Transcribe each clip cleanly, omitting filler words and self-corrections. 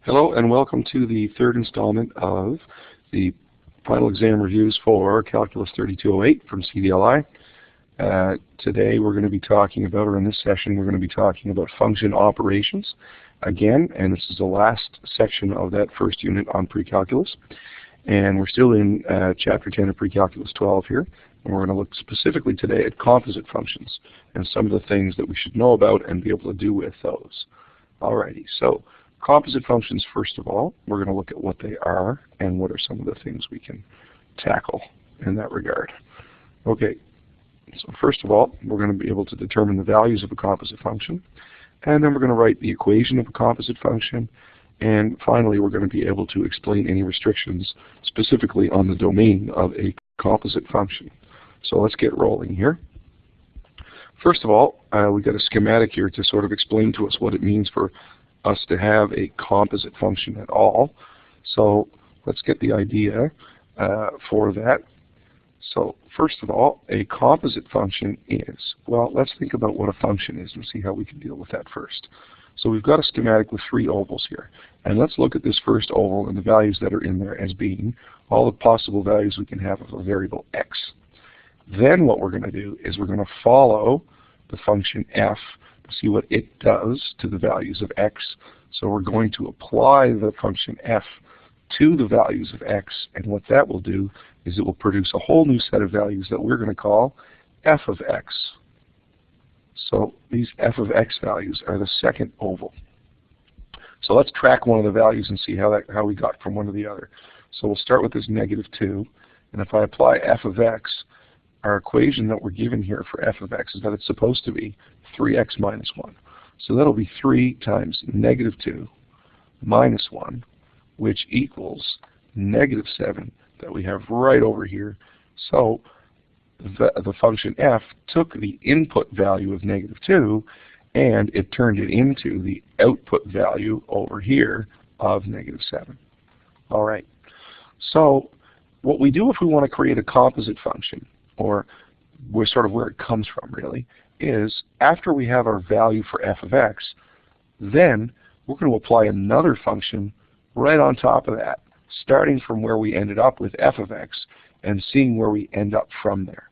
Hello and welcome to the third installment of the final exam reviews for Calculus 3208 from CDLI. Today we're going to be talking about, or in this session we're going to be talking about function operations again, and this is the last section of that first unit on pre-calculus. And we're still in Chapter 10 of Pre-Calculus 12 here, and we're going to look specifically today at composite functions and some of the things that we should know about and be able to do with those. Alrighty, so composite functions, first of all, we're going to look at what they are and what are some of the things we can tackle in that regard. Okay, so first of all, we're going to be able to determine the values of a composite function, and then we're going to write the equation of a composite function, and finally we're going to be able to explain any restrictions specifically on the domain of a composite function. So let's get rolling here. First of all, we've got a schematic here to sort of explain to us what it means for us to have a composite function at all. So let's get the idea for that. So first of all, a composite function is, well, let's think about what a function is and see how we can deal with that first. So we've got a schematic with three ovals here, and let's look at this first oval and the values that are in there as being all the possible values we can have of a variable x. Then what we're going to do is we're going to follow the function f to see what it does to the values of x. So we're going to apply the function f to the values of x, and what that will do is it will produce a whole new set of values that we're going to call f of x. So these f of x values are the second oval. So let's track one of the values and see how we got from one to the other. So we'll start with this -2, and if I apply f of x, our equation that we're given here for f of x is that it's supposed to be 3x minus 1. So that'll be 3 times -2 minus 1, which equals -7 that we have right over here. So the function f took the input value of -2 and it turned it into the output value over here of -7. All right. So what we do if we want to create a composite function, or we're sort of where it comes from really, is after we have our value for f of x, then we're going to apply another function right on top of that, starting from where we ended up with f of x and seeing where we end up from there.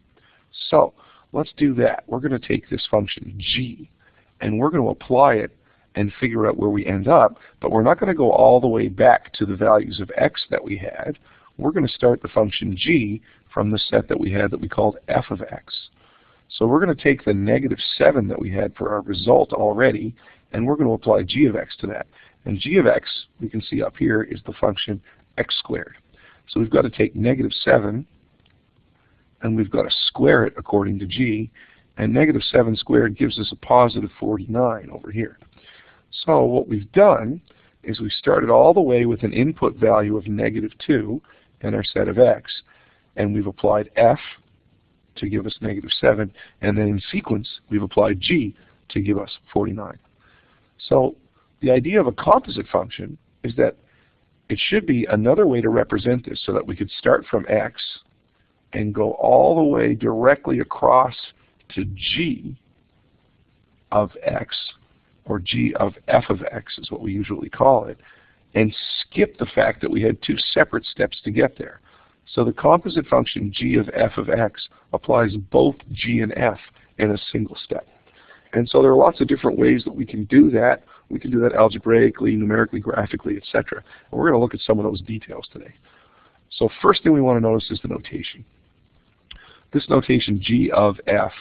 So let's do that. We're going to take this function g and we're going to apply it and figure out where we end up, but we're not going to go all the way back to the values of x that we had. We're going to start the function g from the set that we had that we called f of x. So we're going to take the -7 that we had for our result already, and we're going to apply g of x to that. And g of x, we can see up here, is the function x squared. So we've got to take -7, and we've got to square it according to g, and -7 squared gives us a positive 49 over here. So what we've done is we started all the way with an input value of -2 in our set of x, and we've applied f to give us -7, and then in sequence we've applied g to give us 49. So the idea of a composite function is that it should be another way to represent this so that we could start from x and go all the way directly across to g of x, or g of f of x is what we usually call it, and skip the fact that we had two separate steps to get there. So the composite function g of f of x applies both g and f in a single step. And so there are lots of different ways that we can do that. We can do that algebraically, numerically, graphically, etc. And we're going to look at some of those details today. So first thing we want to notice is the notation. This notation g of f,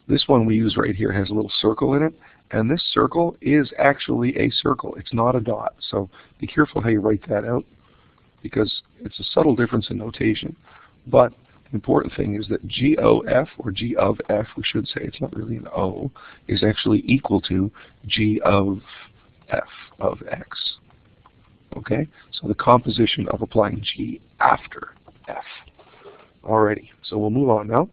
this one we use right here has a little circle in it, and this circle is actually a circle. It's not a dot. So be careful how you write that out, because it's a subtle difference in notation. But the important thing is that g o f, or g of f, we should say, it's not really an o, is actually equal to g of f of x. Okay? So the composition of applying g after f. Alrighty, so we'll move on now.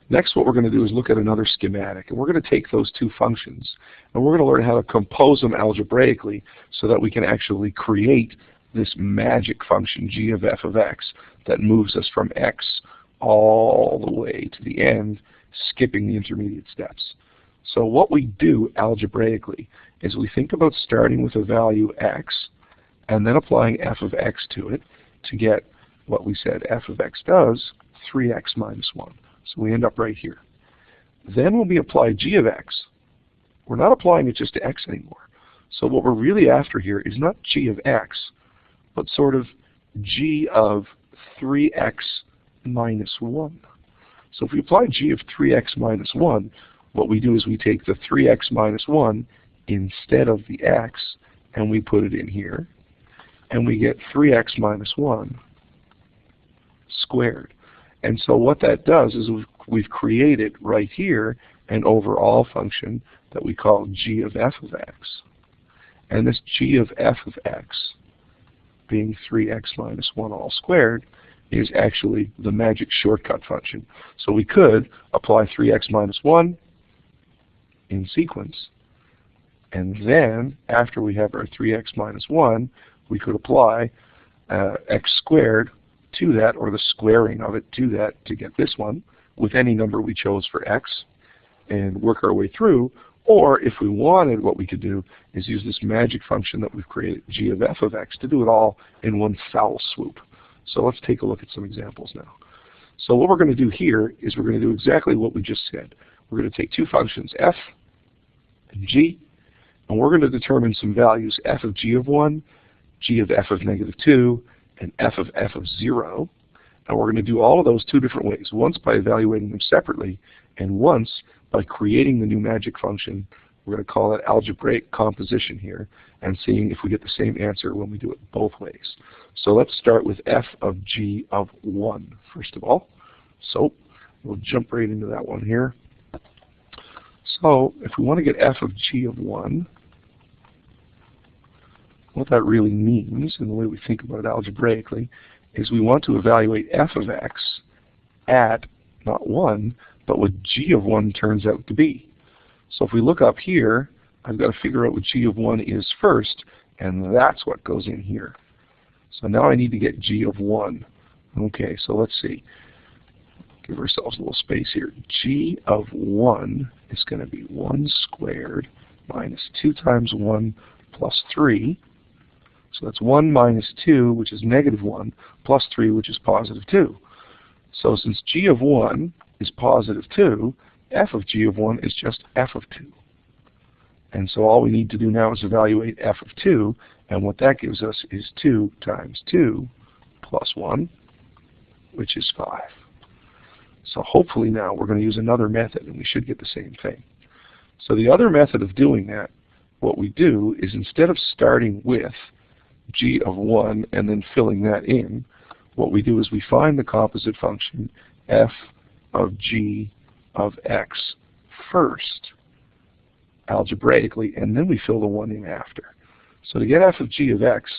Next, what we're going to do is look at another schematic, and we're going to take those two functions and we're going to learn how to compose them algebraically so that we can actually create this magic function g of f of x that moves us from x all the way to the end, skipping the intermediate steps. So what we do algebraically is we think about starting with a value x and then applying f of x to it to get what we said f of x does, 3x minus 1. So we end up right here. Then when we apply g of x, we're not applying it just to x anymore. So what we're really after here is not g of x, but sort of g of 3x minus 1. So if we apply g of 3x minus 1, what we do is we take the 3x minus 1 instead of the x, and we put it in here, and we get 3x minus 1 squared. And so what that does is we've created right here an overall function that we call g of f of x. And this g of f of x, being 3x minus 1 all squared, is actually the magic shortcut function. So we could apply 3x minus 1 in sequence, and then after we have our 3x minus 1, we could apply x squared to that, or the squaring of it to that, to get this one with any number we chose for x and work our way through. Or if we wanted, what we could do is use this magic function that we've created, g of f of x, to do it all in one foul swoop. So let's take a look at some examples now. So what we're going to do here is we're going to do exactly what we just said. We're going to take two functions, f and g, and we're going to determine some values, f of g of 1, g of f of negative 2, and f of 0. And we're going to do all of those two different ways, once by evaluating them separately, and once by creating the new magic function. We're going to call it algebraic composition here, and seeing if we get the same answer when we do it both ways. So let's start with f of g of 1 first of all. So we'll jump right into that one here. So if we want to get f of g of 1, what that really means, and the way we think about it algebraically, is we want to evaluate f of x at not 1, but what g of 1 turns out to be. So if we look up here, I've got to figure out what g of 1 is first, and that's what goes in here. So now I need to get g of 1. Okay, so let's see. Give ourselves a little space here. G of 1 is going to be 1 squared minus 2 times 1 plus 3. So that's 1 minus 2, which is negative 1, plus 3, which is positive 2. So since g of 1 is positive 2, f of g of 1 is just f of 2. And so all we need to do now is evaluate f of 2, and what that gives us is 2 times 2 plus 1, which is 5. So hopefully now we're going to use another method, and we should get the same thing. So the other method of doing that, what we do is instead of starting with g of 1 and then filling that in, what we do is we find the composite function f of g of x first, algebraically, and then we fill the 1 in after. So to get f of g of x,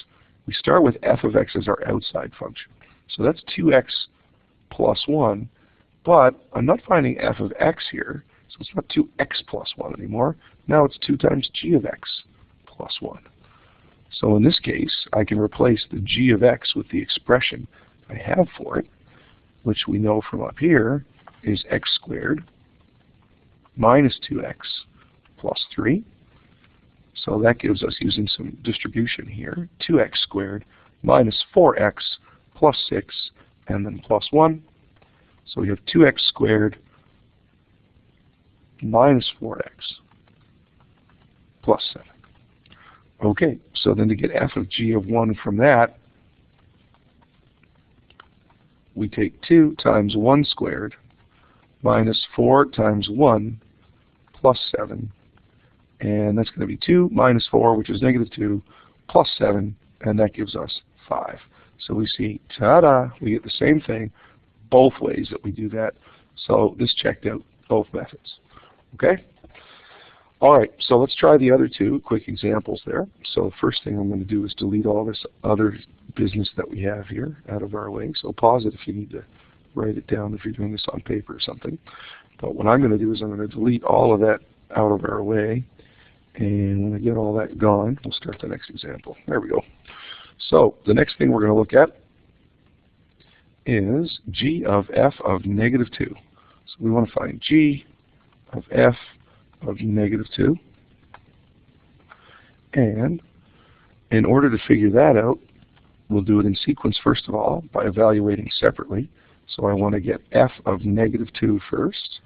we start with f of x as our outside function. So that's 2x plus 1, but I'm not finding f of x here, so it's not 2x plus 1 anymore. Now it's 2 times g of x plus 1. So in this case, I can replace the g of x with the expression I have for it, which we know from up here is x squared minus 2x plus 3. So that gives us, using some distribution here, 2x squared minus 4x plus 6, and then plus 1. So we have 2x squared minus 4x plus 7. Okay, so then to get f of g of 1 from that, we take 2 times 1 squared minus 4 times 1 plus 7. And that's going to be 2 minus 4, which is negative 2, plus 7, and that gives us 5. So we see, ta-da, we get the same thing both ways that we do that. So this checked out both methods. Okay? All right, so let's try the other two quick examples there. So the first thing I'm going to do is delete all this other business that we have here out of our way. So pause it if you need to write it down if you're doing this on paper or something. But what I'm going to do is I'm going to delete all of that out of our way. And when I get all that gone, we'll start the next example. There we go. So the next thing we're going to look at is g of f of negative 2. So we want to find g of f of -2. And in order to figure that out, we'll do it in sequence first of all by evaluating separately. So I want to get f of -2 first.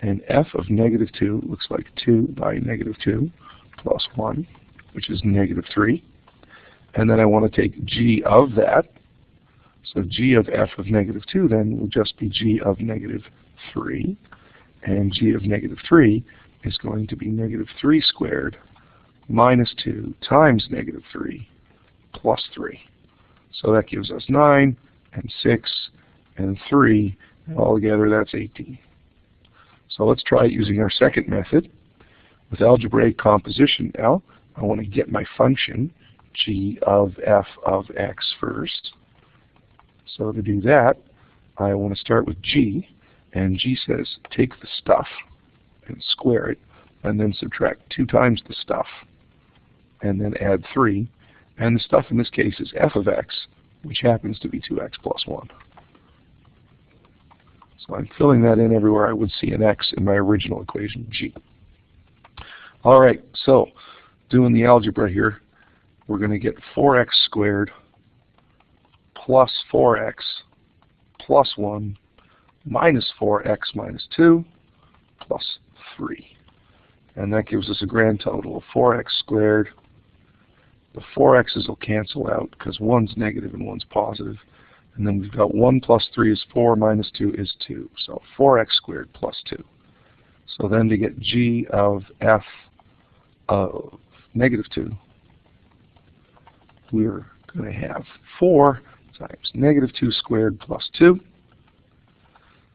And f of -2 looks like 2 by -2 plus 1, which is -3. And then I want to take g of that. So g of f of -2 then will just be g of -3. And g of -3 is going to be -3 squared minus 2 times -3 plus 3. So that gives us 9 and 6 and 3, and altogether that's 18. So let's try it using our second method. With algebraic composition now, I want to get my function g of f of x first. So to do that, I want to start with g, and g says take the stuff and square it, and then subtract 2 times the stuff, and then add 3. And the stuff in this case is f of x, which happens to be 2x plus 1. So I'm filling that in everywhere I would see an x in my original equation, g. All right, so doing the algebra here, we're going to get 4x squared plus 4x plus 1 minus 4x minus 2 plus 3. And that gives us a grand total of 4x squared. The 4x's will cancel out because one's negative and one's positive. And then we've got 1 plus 3 is 4 minus 2 is 2. So 4x squared plus 2. So then to get g of f of -2, we're going to have 4 times -2 squared plus 2.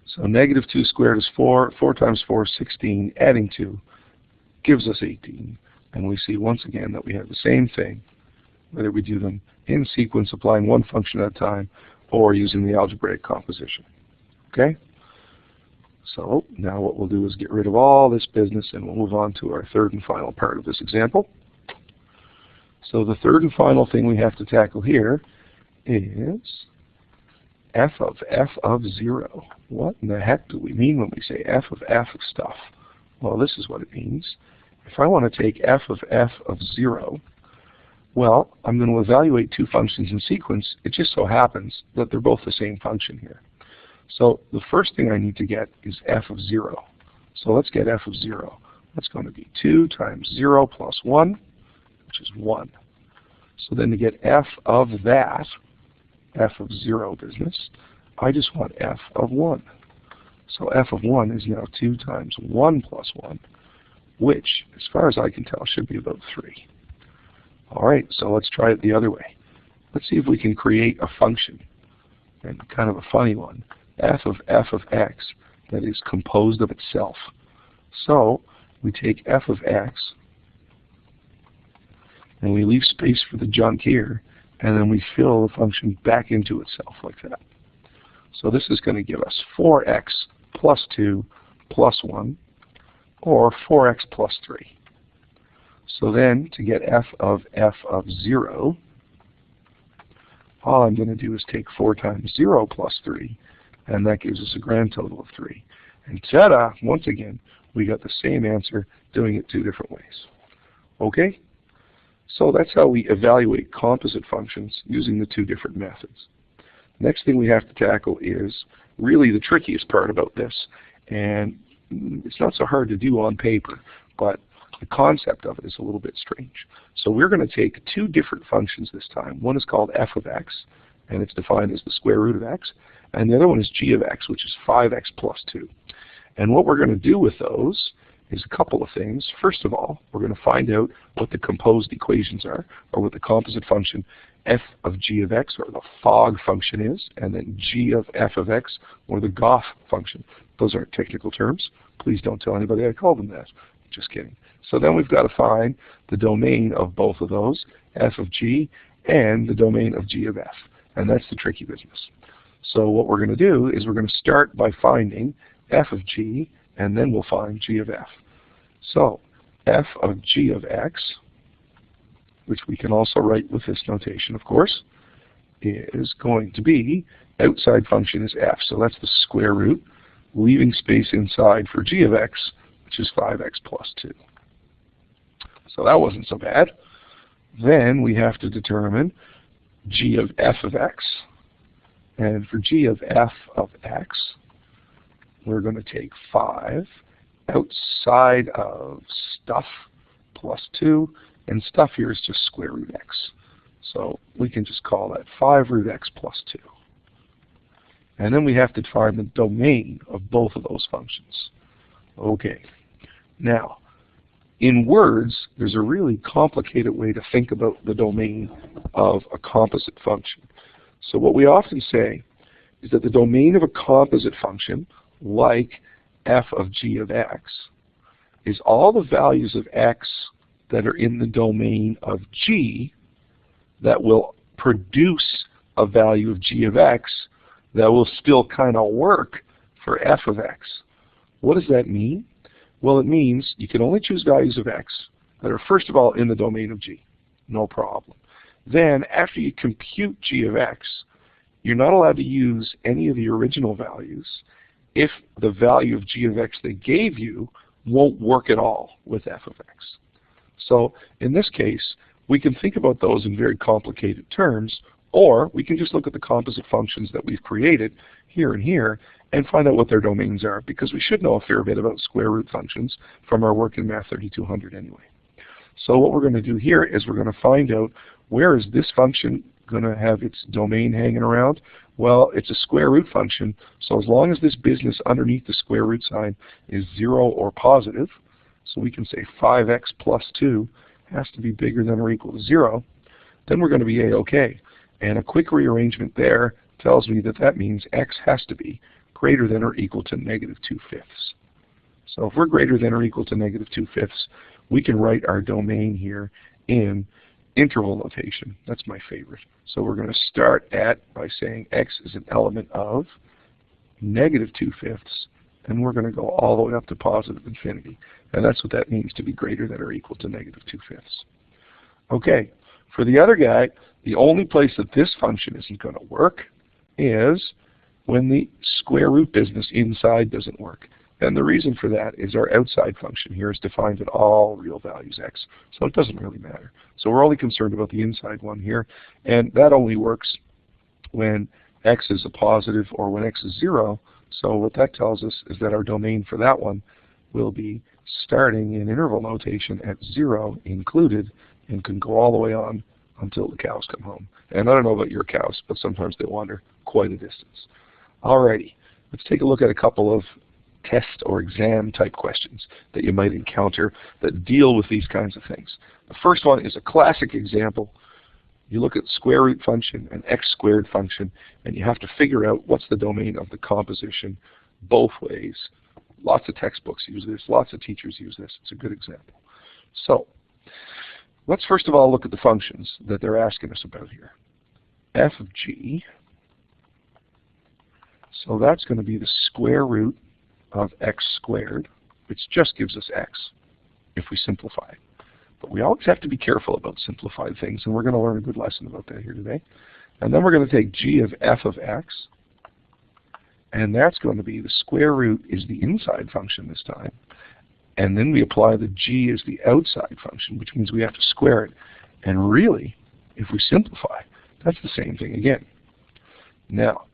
So -2 squared is 4. 4 times 4 is 16. Adding 2 gives us 18. And we see once again that we have the same thing, whether we do them in sequence, applying one function at a time, or using the algebraic composition. Okay? So now what we'll do is get rid of all this business, and we'll move on to our third and final part of this example. So the third and final thing we have to tackle here is f of 0. What in the heck do we mean when we say f of stuff? Well, this is what it means. If I want to take f of 0, well, I'm going to evaluate two functions in sequence. It just so happens that they're both the same function here. So the first thing I need to get is f of 0. So let's get f of 0. That's going to be 2 times 0 plus 1, which is 1. So then to get f of that, f of 0 business, I just want f of 1. So f of 1 is now 2 times 1 plus 1, which, as far as I can tell, should be about 3. All right, so let's try it the other way. Let's see if we can create a function, and kind of a funny one, f of x, that is composed of itself. So we take f of x, and we leave space for the junk here, and then we fill the function back into itself like that. So this is going to give us 4x plus 2 plus 1, or 4x plus 3. So then, to get f of 0, all I'm going to do is take 4 times 0 plus 3, and that gives us a grand total of 3. And ta-da! Once again, we got the same answer doing it two different ways. Okay? So that's how we evaluate composite functions using the two different methods. Next thing we have to tackle is really the trickiest part about this, and it's not so hard to do on paper, but the concept of it is a little bit strange. So we're going to take two different functions this time. One is called f of x, and it's defined as the square root of x, and the other one is g of x, which is 5x plus 2. And what we're going to do with those is a couple of things. First of all, we're going to find out what the composed equations are, or what the composite function f of g of x, or the fog function is, and then g of f of x, or the Goff function. Those aren't technical terms. Please don't tell anybody I called them that. Just kidding. So then we've got to find the domain of both of those, f of g, and the domain of g of f. And that's the tricky business. So what we're going to do is we're going to start by finding f of g, and then we'll find g of f. So f of g of x, which we can also write with this notation, of course, is going to be, outside function is f, so that's the square root leaving space inside for g of x, which is 5x plus 2. So that wasn't so bad. Then we have to determine g of f of x. And for g of f of x, we're going to take 5 outside of stuff plus 2, and stuff here is just square root x. So we can just call that 5 root x plus 2. And then we have to find the domain of both of those functions. Okay. Now, in words, there's a really complicated way to think about the domain of a composite function. So what we often say is that the domain of a composite function, like f of g of x, is all the values of x that are in the domain of g that will produce a value of g of x that will still kind of work for f of x. What does that mean? Well, it means you can only choose values of x that are first of all in the domain of g. No problem. Then after you compute g of x, you're not allowed to use any of the original values if the value of g of x they gave you won't work at all with f of x. So in this case, we can think about those in very complicated terms, or we can just look at the composite functions that we've created here and here and find out what their domains are, because we should know a fair bit about square root functions from our work in MA3208 anyway. So what we're going to do here is we're going to find out where is this function going to have its domain hanging around. Well, it's a square root function, so as long as this business underneath the square root sign is 0 or positive, so we can say 5x plus 2 has to be bigger than or equal to 0, then we're going to be a-okay. And a quick rearrangement there tells me that that means x has to be greater than or equal to negative 2/5. So if we're greater than or equal to negative 2/5, we can write our domain here in interval notation. That's my favorite. So we're going to start by saying x is an element of negative 2/5, and we're going to go all the way up to positive infinity. And that's what that means, to be greater than or equal to negative 2/5. Okay, for the other guy, the only place that this function isn't going to work is when the square root business inside doesn't work. And the reason for that is our outside function here is defined at all real values x, so it doesn't really matter. So we're only concerned about the inside one here, and that only works when x is a positive or when x is 0. So what that tells us is that our domain for that one will be starting in interval notation at 0 included, and can go all the way on until the cows come home. And I don't know about your cows, but sometimes they wander quite a distance. Alrighty, let's take a look at a couple of test or exam type questions that you might encounter that deal with these kinds of things. The first one is a classic example. You look at square root function and x squared function, and you have to figure out what's the domain of the composition both ways. Lots of textbooks use this, lots of teachers use this. It's a good example. So let's first of all look at the functions that they're asking us about here. F of g, so that's going to be the square root of x squared, which just gives us x if we simplify it. But we always have to be careful about simplified things, and we're going to learn a good lesson about that here today. And then we're going to take g of f of x, and that's going to be the square root is the inside function this time. And then we apply the g as the outside function, which means we have to square it. And really, if we simplify, that's the same thing again. Now,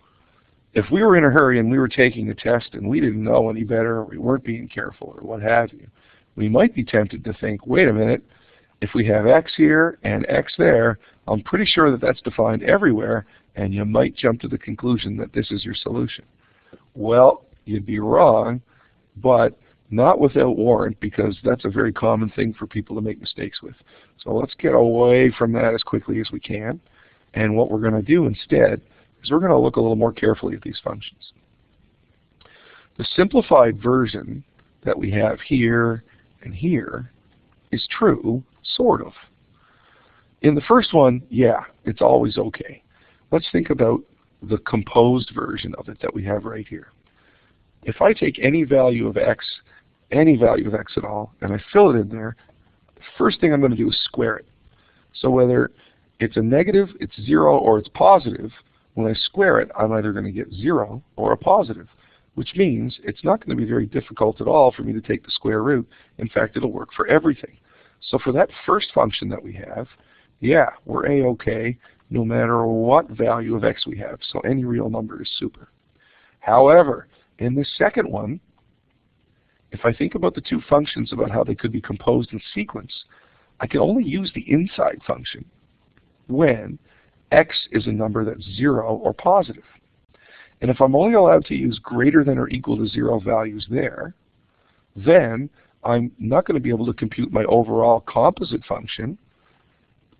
if we were in a hurry and we were taking a test and we didn't know any better, or we weren't being careful, or what have you, we might be tempted to think, wait a minute, if we have x here and x there, I'm pretty sure that that's defined everywhere, and you might jump to the conclusion that this is your solution. Well, you'd be wrong, but not without warrant, because that's a very common thing for people to make mistakes with. So let's get away from that as quickly as we can. And what we're going to do instead is we're going to look a little more carefully at these functions. The simplified version that we have here and here is true, sort of. In the first one, yeah, it's always okay. Let's think about the composed version of it that we have right here. If I take any value of x at all, and I fill it in there, the first thing I'm going to do is square it. So whether it's a negative, it's 0, or it's positive, when I square it, I'm either going to get 0 or a positive. which means it's not going to be very difficult at all for me to take the square root. In fact, it'll work for everything. So for that first function that we have, yeah, we're A-OK no matter what value of x we have. So any real number is super. However, in this second one, if I think about the two functions about how they could be composed in sequence, I can only use the inside function when x is a number that's 0 or positive. And if I'm only allowed to use greater than or equal to 0 values there, then I'm not going to be able to compute my overall composite function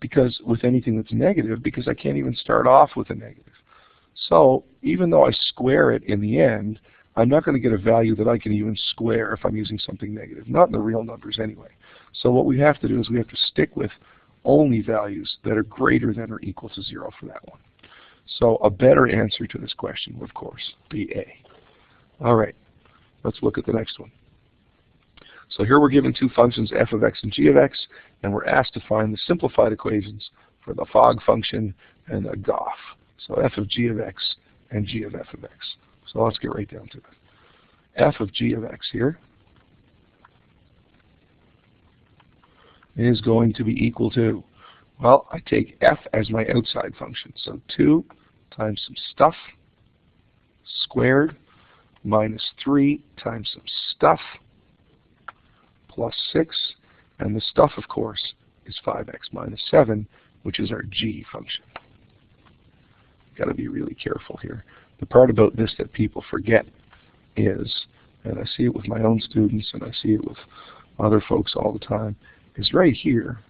because with anything that's negative, because I can't even start off with a negative. So even though I square it in the end, I'm not going to get a value that I can even square if I'm using something negative, not in the real numbers anyway. So what we have to do is we have to stick with only values that are greater than or equal to 0 for that one. So a better answer to this question would, of course, be A. All right, let's look at the next one. So here we're given two functions, f of x and g of x, and we're asked to find the simplified equations for the Fogg function and the Goff. So f of g of x and g of f of x. So let's get right down to it. F of g of x here is going to be equal to, well, I take f as my outside function. So 2 times some stuff squared minus 3 times some stuff plus 6. And the stuff, of course, is 5x minus 7, which is our g function. Got to be really careful here. The part about this that people forget is, and I see it with my own students and I see it with other folks all the time, is right here,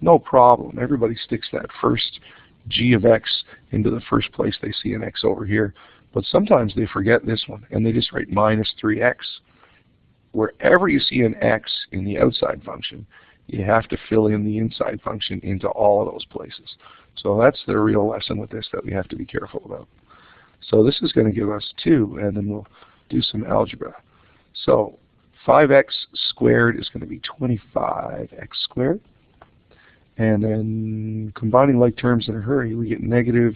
no problem. Everybody sticks that first g of x into the first place they see an x over here. But sometimes they forget this one and they just write minus 3x. Wherever you see an x in the outside function, you have to fill in the inside function into all of those places. So that's the real lesson with this that we have to be careful about. So this is going to give us 2, and then we'll do some algebra. So 5x squared is going to be 25x squared. And then combining like terms in a hurry, we get negative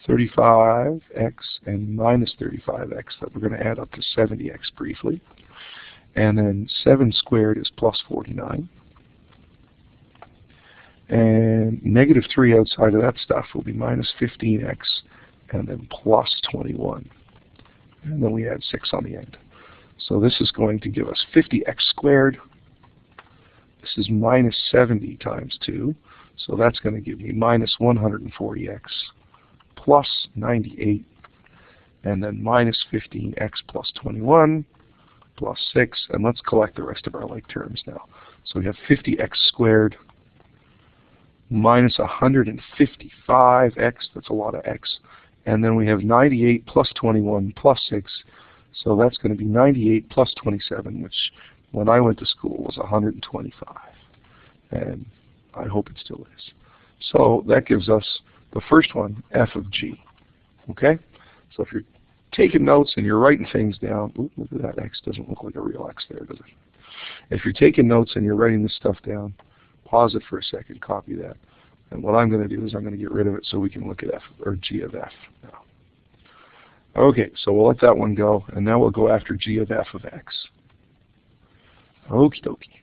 35x and minus 35x that we're going to add up to 70x briefly. And then 7 squared is plus 49. And negative 3 outside of that stuff will be minus 15x and then plus 21. And then we add 6 on the end. So this is going to give us 50x squared. This is minus 70 times 2. So that's going to give me minus 140x plus 98. And then minus 15x plus 21 plus 6. And let's collect the rest of our like terms now. So we have 50x squared minus 155x, that's a lot of x, and then we have 98 plus 21 plus 6, so that's going to be 98 plus 27, which when I went to school was 125, and I hope it still is. So that gives us the first one, f of g. Okay? So if you're taking notes and you're writing things down, ooh, look at that, x doesn't look like a real x there, does it? If you're taking notes and you're writing this stuff down, pause it for a second, copy that. And what I'm going to do is I'm going to get rid of it so we can look at f, or g of f now. Okay, so we'll let that one go, and now we'll go after g of f of x. Okie dokie.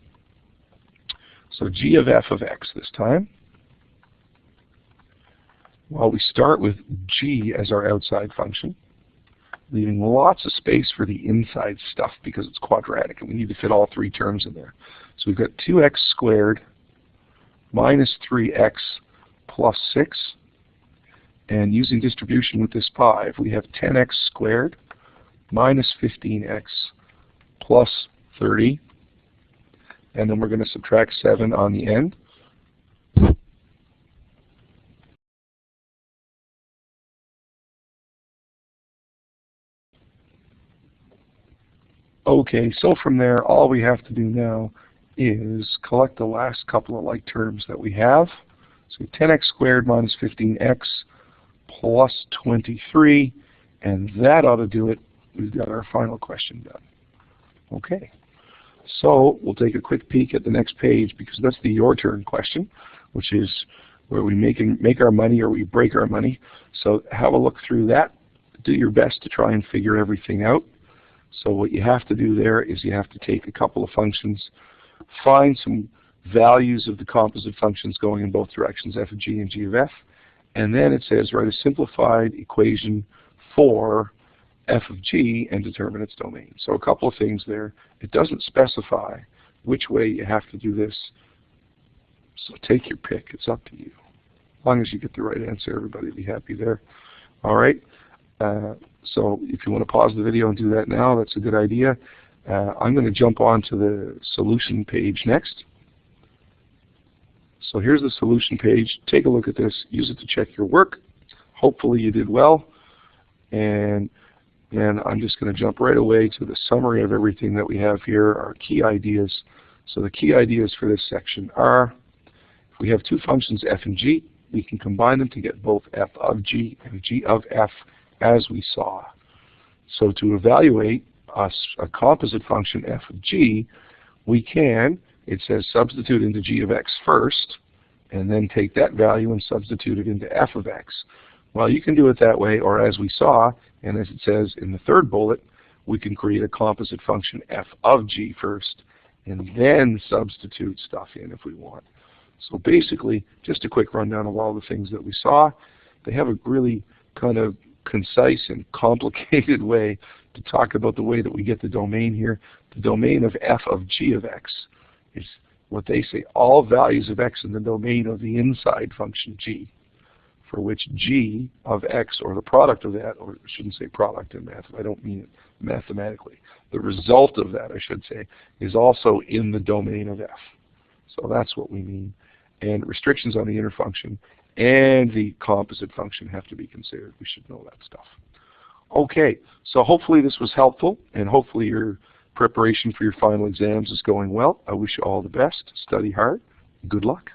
So g of f of x this time. Well, we start with g as our outside function, leaving lots of space for the inside stuff because it's quadratic, and we need to fit all 3 terms in there. So we've got 2x squared minus 3x plus 6, and using distribution with this 5, we have 10x squared minus 15x plus 30, and then we're going to subtract 7 on the end. Okay, so from there, all we have to do now is collect the last couple of like terms that we have. So 10x squared minus 15x plus 23, and that ought to do it. We've got our final question done. Okay, so we'll take a quick peek at the next page because that's the your turn question, which is where we make our money or we break our money. So have a look through that. Do your best to try and figure everything out. So what you have to do there is you have to take a couple of functions, find some values of the composite functions going in both directions, f of g and g of f, and then it says write a simplified equation for f of g and determine its domain. So a couple of things there. It doesn't specify which way you have to do this, so take your pick. It's up to you. As long as you get the right answer, everybody will be happy there. All right. So if you want to pause the video and do that now, that's a good idea. I'm going to jump on to the solution page next. So here's the solution page. Take a look at this. Use it to check your work. Hopefully you did well. And then I'm just going to jump right away to the summary of everything that we have here, our key ideas. So the key ideas for this section are, if we have two functions f and g, we can combine them to get both f of g and g of f, as we saw. So to evaluate a composite function f of g, we can, it says substitute into g of x first, and then take that value and substitute it into f of x. Well, you can do it that way, or as we saw, and as it says in the third bullet, we can create a composite function f of g first, and then substitute stuff in if we want. So basically, just a quick rundown of all the things that we saw. They have a really kind of concise and complicated way to talk about the way that we get the domain here. The domain of f of g of x is what they say, all values of x in the domain of the inside function g, for which g of x, or the product of that, or I shouldn't say product in math, I don't mean it mathematically, the result of that, I should say, is also in the domain of f. So that's what we mean. And restrictions on the inner function and the composite function have to be considered. We should know that stuff. Okay, so hopefully this was helpful, and hopefully your preparation for your final exams is going well. I wish you all the best. Study hard. Good luck.